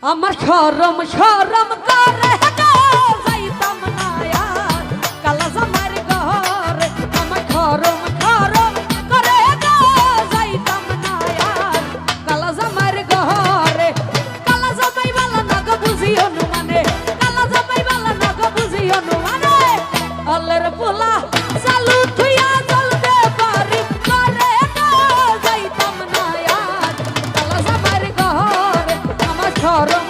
আমার শরম শরম করে যাইতাম না আর কালা জামার ঘরে আমার শরম শরম করে যাইতাম না আর কালা জামার ঘরে কালা জামাই বালা না গো বুঝিও নু মানে কালা জামাই বালা না গো বুঝিও নু মানে আল্লাহর পোলা চালু থুইয়া চলতে পারি করে যাইতাম না আর কালা জামার ঘরে আমার শরম